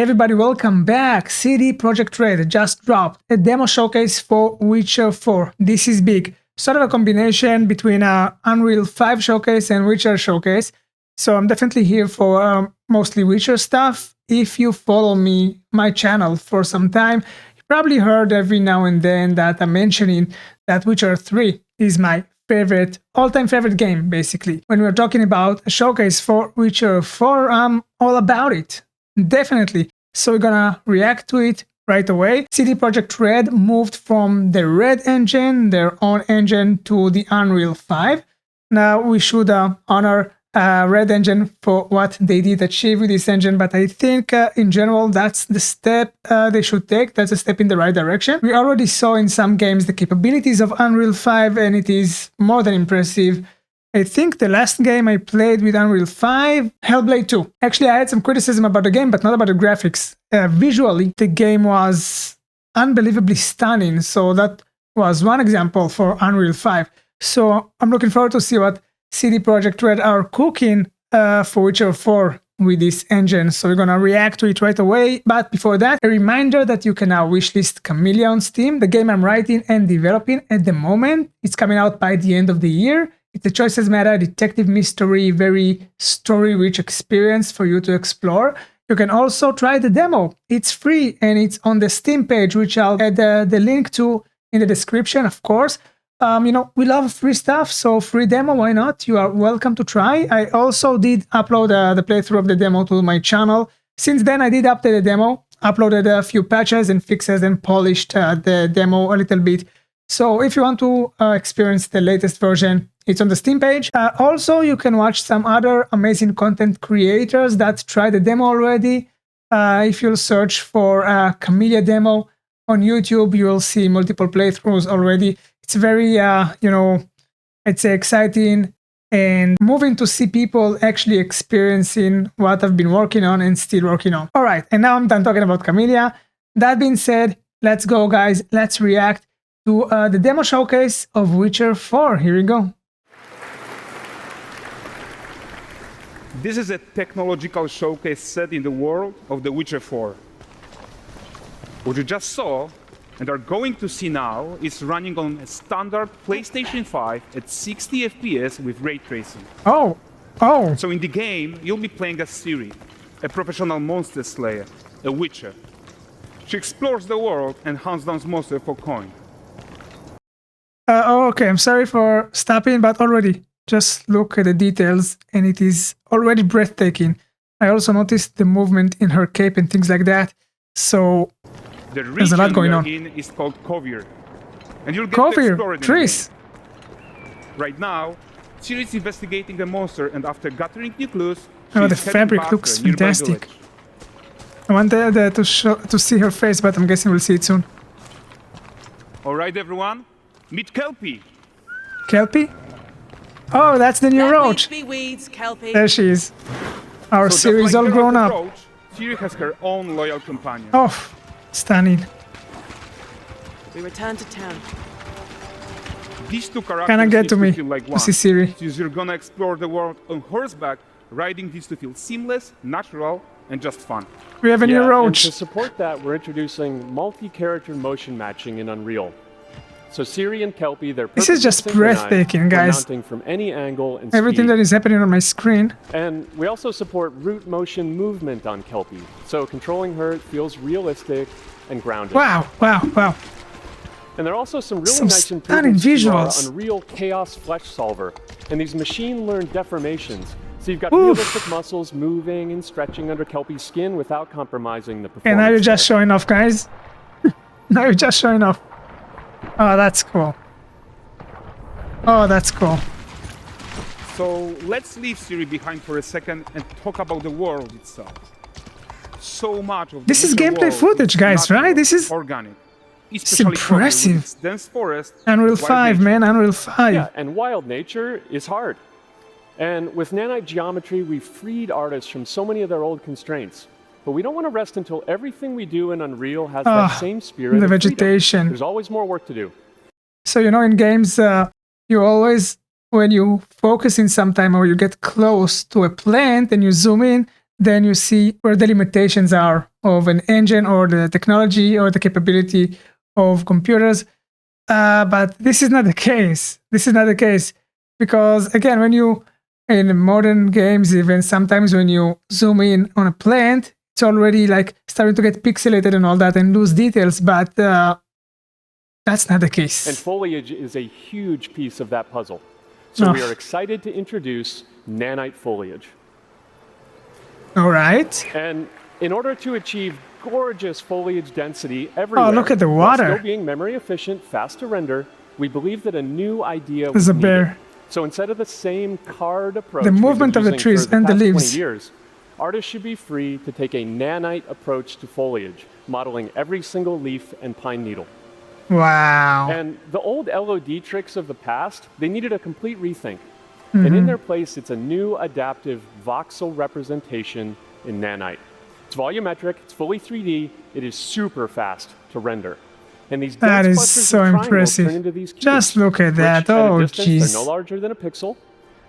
Everybody, welcome back. CD Projekt Red just dropped a demo showcase for Witcher 4. This is big. Sort of a combination between Unreal 5 showcase and Witcher showcase. So I'm definitely here for mostly Witcher stuff. If you follow my channel for some time, you probably heard every now and then that I'm mentioning that Witcher 3 is my all-time favorite game, basically. When we're talking about a showcase for Witcher 4, I'm all about it. Definitely. So we're gonna react to it right away. CD Projekt Red moved from the Red engine, their own engine, to the Unreal 5. Now we should honor Red engine for what they did achieve with this engine, but I think in general that's the step they should take. That's a step in the right direction. We already saw in some games the capabilities of Unreal 5 and it is more than impressive. I think the last game I played with Unreal 5, Hellblade 2. Actually, I had some criticism about the game, but not about the graphics. Visually, the game was unbelievably stunning, so that was one example for Unreal 5. So I'm looking forward to see what CD Projekt Red are cooking for Witcher 4 with this engine. So we're gonna react to it right away. But before that, a reminder that you can now wishlist Camellia on Steam, the game I'm writing and developing at the moment. It's coming out by the end of the year. It's a choices matter detective mystery, very story-rich experience for you to explore. You can also try the demo. It's free and it's on the Steam page, which I'll add the link to in the description, of course. We love free stuff, so free demo, why not? You are welcome to try. I also did upload the playthrough of the demo to my channel. Since then, I did update the demo, uploaded a few patches and fixes and polished the demo a little bit. So if you want to experience the latest version, it's on the Steam page. Also, you can watch some other amazing content creators that tried the demo already. If you'll search for Camellia demo on YouTube, you will see multiple playthroughs already. It's very, I'd say exciting and moving to see people actually experiencing what I've been working on and still working on. All right, and now I'm done talking about Camellia. That being said, let's go, guys. Let's react to the demo showcase of Witcher 4. Here we go. This is a technological showcase set in the world of The Witcher 4. What you just saw and are going to see now is running on a standard PlayStation 5 at 60 FPS with ray tracing. Oh. So in the game, you'll be playing as Ciri, a professional monster slayer, a witcher. She explores the world and hunts down monsters for coin. Okay, I'm sorry for stopping, but already just look at the details and it is already breathtaking. I also noticed the movement in her cape and things like that. So there's a lot going on. The region is called Kovir, and you'll get to explore it. Trees. Right now, Ciri is investigating the monster, and after gathering new clues, the fabric looks fantastic. I wanted to see her face, but I'm guessing we'll see it soon. All right, everyone, meet Kelpie. Kelpie? Oh, that's the new roach. Weeds, Kelpie. There she is. Our series all grown up. Ciri has her own loyal companion. Oh, stunning. We return to town. These two characters Kinda get to me like to see Ciri. Since you're gonna explore the world on horseback, riding needs to feel seamless, natural, and just fun. We have a new roach. And to support that, we're introducing multi-character motion matching in Unreal. So Ciri and Kelpie, they're this is just breathtaking, guys. Mounting from any angle and everything speed. that is happening on my screen. And we also support root motion movement on Kelpie, so controlling her feels realistic and grounded. Wow. And there are also some really nice stunning improvements visuals. to our Unreal Chaos Flesh Solver, and these machine-learned deformations. So you've got realistic muscles moving and stretching under Kelpie's skin without compromising the performance. And now you're just showing off, guys. Now you're just showing off. Oh, that's cool. Oh, that's cool. So let's leave Ciri behind for a second and talk about the world itself. So much of this is gameplay footage, guys, right? This is organic. It's impressive. Dense forest, Unreal 5, man, Unreal 5. Yeah, and wild nature is hard. And with nanite geometry, we've freed artists from so many of their old constraints. But we don't want to rest until everything we do in Unreal has that same spirit. The vegetation. There's always more work to do. So, in games, you always, when you focus in some time or you get close to a plant and you zoom in, then you see where the limitations are of an engine or the technology or the capability of computers. But this is not the case. This is not the case because, again, when you in modern games, even sometimes when you zoom in on a plant, it's already like starting to get pixelated and all that and lose details. But that's not the case. And foliage is a huge piece of that puzzle. So we are excited to introduce nanite foliage. All right. And in order to achieve gorgeous foliage density everywhere, Oh, look at the water. while still being memory efficient, fast to render, we believe that a new idea There's was a needed. bear. So instead of the same card approach, The we've been movement of the using trees for and the past 20 leaves. years, artists should be free to take a nanite approach to foliage, modeling every single leaf and pine needle. Wow. And the old LOD tricks of the past, they needed a complete rethink. And in their place, it's a new adaptive voxel representation in nanite. It's volumetric, it's fully 3D, it is super fast to render. And these That dense is clusters so of triangles impressive. turn into these cubes, Just look at which that. at a Oh, distance, jeez. they're no larger than a pixel,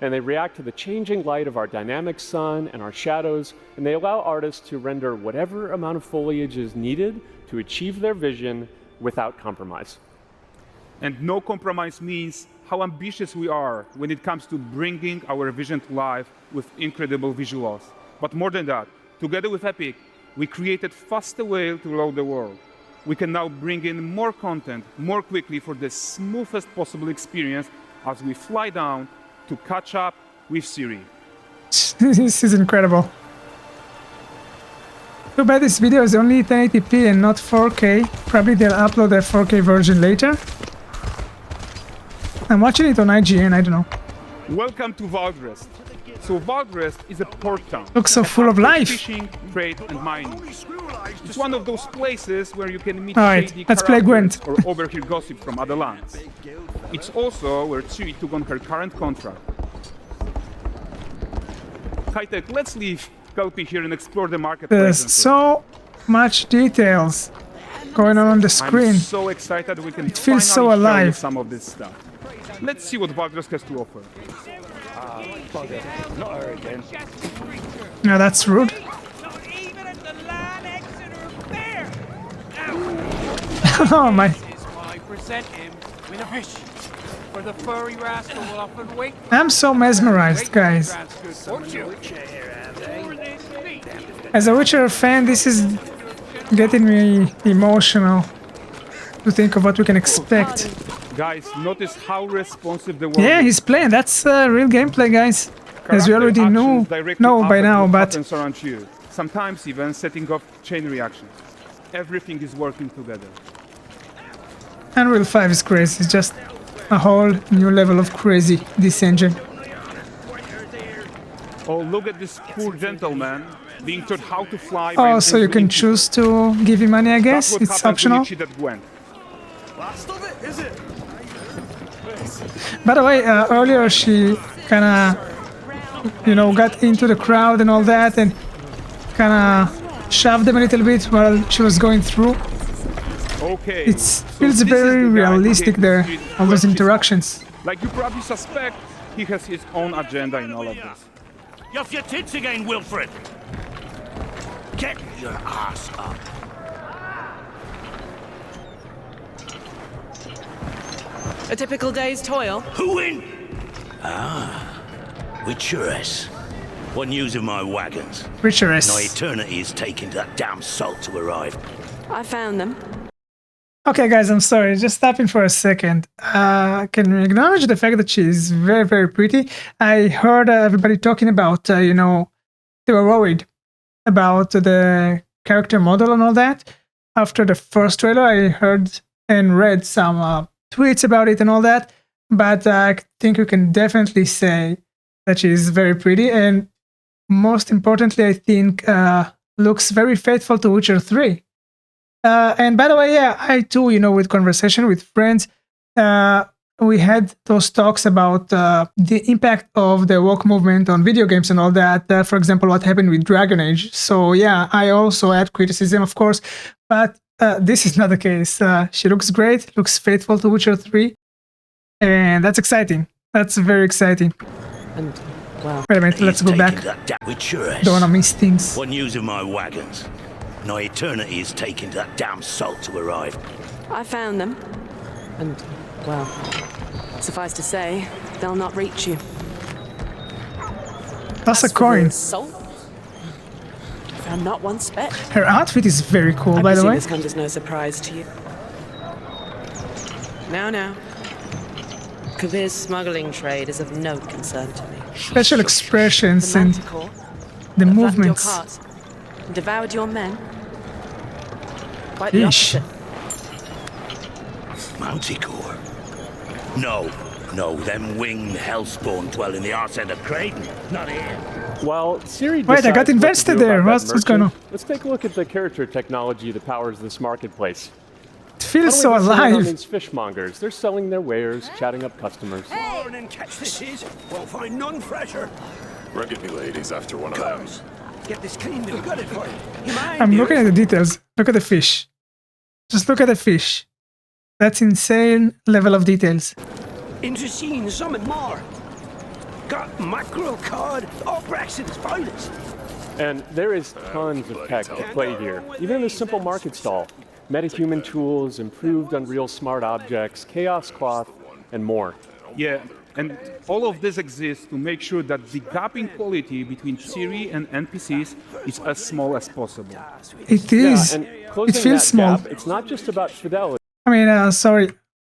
and they react to the changing light of our dynamic sun and our shadows, and they allow artists to render whatever amount of foliage is needed to achieve their vision without compromise. And no compromise means how ambitious we are when it comes to bringing our vision to life with incredible visuals. But more than that, together with Epic, we created faster way to load the world. We can now bring in more content more quickly for the smoothest possible experience as we fly down to catch up with Siri. This is incredible. Too bad this video is only 1080p and not 4K. Probably they'll upload a 4K version later. I'm watching it on IGN, I don't know. Welcome to Valdrest. So Valdrest is a port town. Looks so full of life. Fishing, trade, and mining. It's one of those places where you can meet Alright, shady let's play characters Gwent. or overhear gossip from other lands. It's also where Ciri took on her current contract. High-tech, let's leave Kelpie here and explore the marketplace. There's so much details going on the screen. I'm so excited we can feels so finally show you alive. some of this stuff. Let's see what Valdrest has to offer. Not her again. No, that's rude. Not even at the Lion Exeter Fair. Oh my. This is why I present him with a fish. For the furry rascal will often wait. I'm so mesmerized, guys. As a Witcher fan, this is getting me emotional to think of what we can expect. Guys, notice how responsive the world Yeah, is. he's playing. That's real gameplay, guys. As we Character already actions directly know by affect now, what but happens around you. Sometimes even setting off chain reactions. Everything is working together. Unreal 5 is crazy. It's just a whole new level of crazy, this engine. Oh, look at this poor gentleman being taught how to fly. by Oh, an so you can innkeeper. choose to give him money, I That's guess? what It's happens when optional. you cheat at Gwent. Last of it, is it? By the way, earlier she kind of, you know, got into the crowd and all that and kind of shoved them a little bit while she was going through. Okay. It so feels this is very the guy who realistic gave there, the street all those Gwent his interactions. heart. Like you probably suspect, he has his own agenda in all of this. You're off your tits again, Wilfred. Get your ass up. A typical day's toil. Who in? Witcheress. What news of my wagons? No Richerous. eternity is taking that damn salt to arrive. I found them. Okay, guys, I'm sorry. Just stopping for a second. Can we acknowledge the fact that she's very, very pretty? I heard everybody talking about, you know, they were worried about the character model and all that. After the first trailer, I heard and read some tweets about it and all that. But I think we can definitely say that she's very pretty. And most importantly, I think looks very faithful to Witcher 3. And by the way, yeah, I too, you know, with conversation with friends, we had those talks about the impact of the woke movement on video games and all that. For example, what happened with Dragon Age. So yeah, I also had criticism, of course, but this is not the case. She looks great, looks faithful to Witcher 3, and that's exciting. That's very exciting. And well, Wait a minute, let's go back. With sure Don't wanna miss things. Wasn't using my wagons. No eternity is taking that damn salt to arrive. I found them. And, well, suffice to say, they'll not reach you. That's a As for coin. the salt, I found not one speck. Her outfit is very cool, I by the presume way. this comes as no surprise to you. Now. Kabir's smuggling trade is of no concern to me. Special expressions The and Manticore the flattened movements. your cart and devoured your men. Quite the Yeesh. opposite. Manticore? No, them winged hellspawn dwell in the arse end of Creighton. Not here. While Siri Wait, I got decides what to invested do there. about that What's going on? merchant, let's take a look at the character technology that powers this marketplace. It feels so Not only listen in on alive. these fishmongers, they're selling their wares, chatting up customers. Morning and catch this is. Won't find none fresher. Rugged me ladies after one of them. Get this cleaned and gutted for you. You mind, I'm dear? looking at the details. Look at the fish. Just look at the fish. That's insane level of details. Into seeing something more. Got mackerel, cod, all Braxton's finest. And there is tons of tech at play here, even in this simple market stall. Metahuman tools, improved Unreal Smart Objects, Chaos Cloth, and more. Yeah, and all of this exists to make sure that the gap in quality between Siri and NPCs is as small as possible. It is. And closing It feels that small. gap, it's not just about fidelity. I mean, sorry,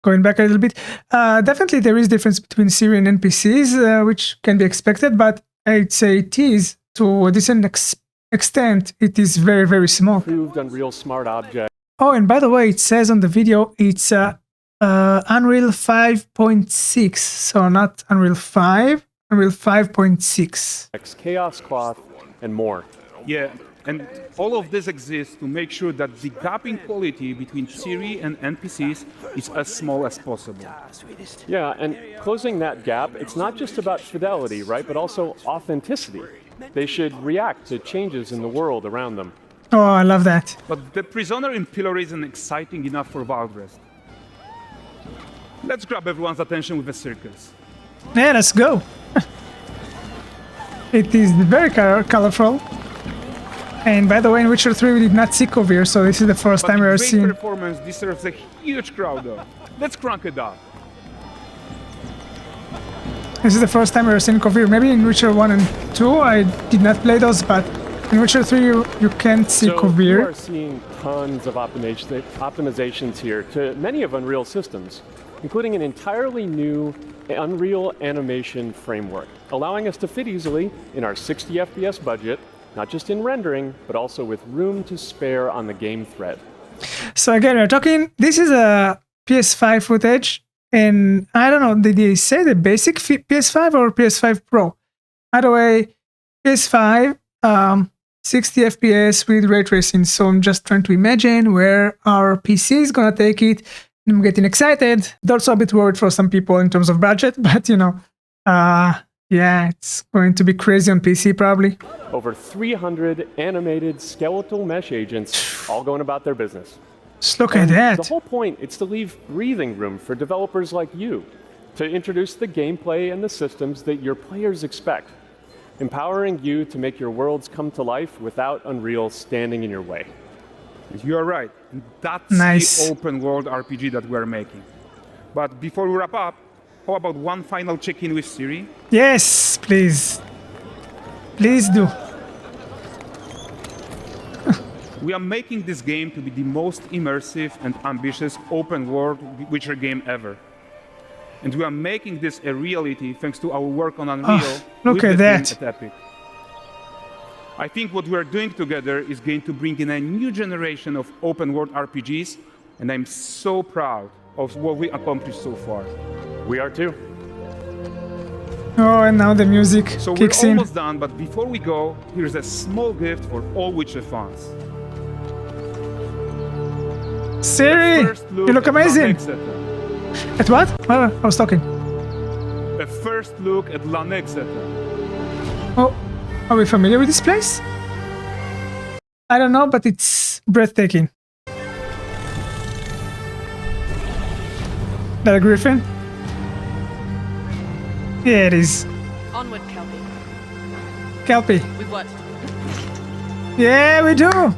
going back a little bit. Definitely there is difference between Siri and NPCs, which can be expected, but I'd say it is, to a decent extent, it is very, very small. Improved Unreal Smart Objects. Oh, and by the way, it says on the video it's Unreal 5.6, so not Unreal 5, Unreal 5.6. Chaos Cloth, and more. Yeah, and all of this exists to make sure that the gap in quality between Siri and NPCs is as small as possible. Yeah, and closing that gap, it's not just about fidelity, right, but also authenticity. They should react to changes in the world around them. Oh, I love that. But the prisoner in Pillory isn't exciting enough for wild rest. Let's grab everyone's attention with a circus. Yeah, let's go. It is very colorful. And by the way, in Witcher 3 we did not see Kovir, so this is the first But time the we're great seeing... performance deserves a huge crowd though. Let's crank it up. This is the first time we're seeing Kovir. Maybe in Witcher 1 and 2 I did not play those, but in Witcher 3 you can't see So you Kovir. are seeing tons of optimizations here to many of Unreal systems, including an entirely new Unreal animation framework, allowing us to fit easily in our 60 FPS budget, not just in rendering, but also with room to spare on the game thread. So again, we're talking, this is a PS5 footage, and I don't know, did they say the basic PS5 or PS5 Pro? Either way, PS5, 60 FPS with ray tracing, so I'm just trying to imagine where our PC is gonna take it. I'm getting excited, also a bit worried for some people in terms of budget, but you know, yeah, it's going to be crazy on PC probably. Over 300 animated skeletal mesh agents all going about their business. Just look at The that. whole point is to leave breathing room for developers like you to introduce the gameplay and the systems that your players expect, empowering you to make your worlds come to life without Unreal standing in your way. You are right. That's Nice. the open world RPG that we're making. But before we wrap up, how about one final check-in with Siri? Yes, please. Please do. We are making this game to be the most immersive and ambitious open world Witcher game ever. And we are making this a reality thanks to our work on Unreal look with at the that. team at Epic. I think what we are doing together is going to bring in a new generation of open world RPGs, and I'm so proud of what we accomplished so far. We are too. Oh, and now the music So we're kicks in. almost done, but before we go, here's a small gift for all Witcher fans. Siri, First you look at amazing. Lanexeter. At what? Oh, I was talking. A first look at Lanexeter. Oh, are we familiar with this place? I don't know, but it's breathtaking. That a griffin? Yeah, it is. Onward, Kelby. Kelpie? With what? Yeah, we do.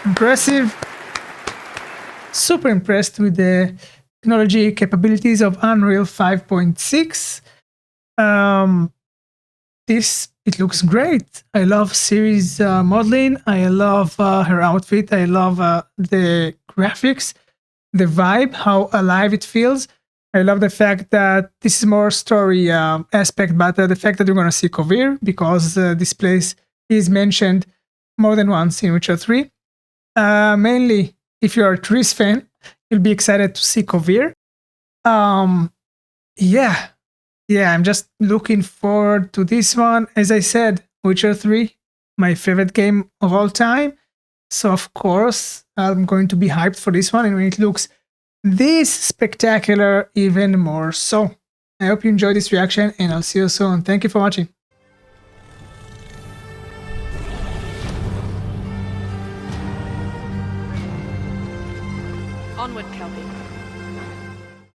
Impressive. Super impressed with the technology capabilities of Unreal 5.6. It looks great. I love Siri's modeling. I love her outfit. I love the graphics, the vibe, how alive it feels. I love the fact that this is more story aspect, but the fact that we're going to see Kovir, because this place is mentioned more than once in Witcher 3. Mainly, if you're a Triss fan, you'll be excited to see Kovir. Yeah, I'm just looking forward to this one. As I said, Witcher 3, my favorite game of all time. So, of course, I'm going to be hyped for this one. And when it looks this spectacular, even more so. I hope you enjoyed this reaction, and I'll see you soon. Thank you for watching. Onward, Kelpie.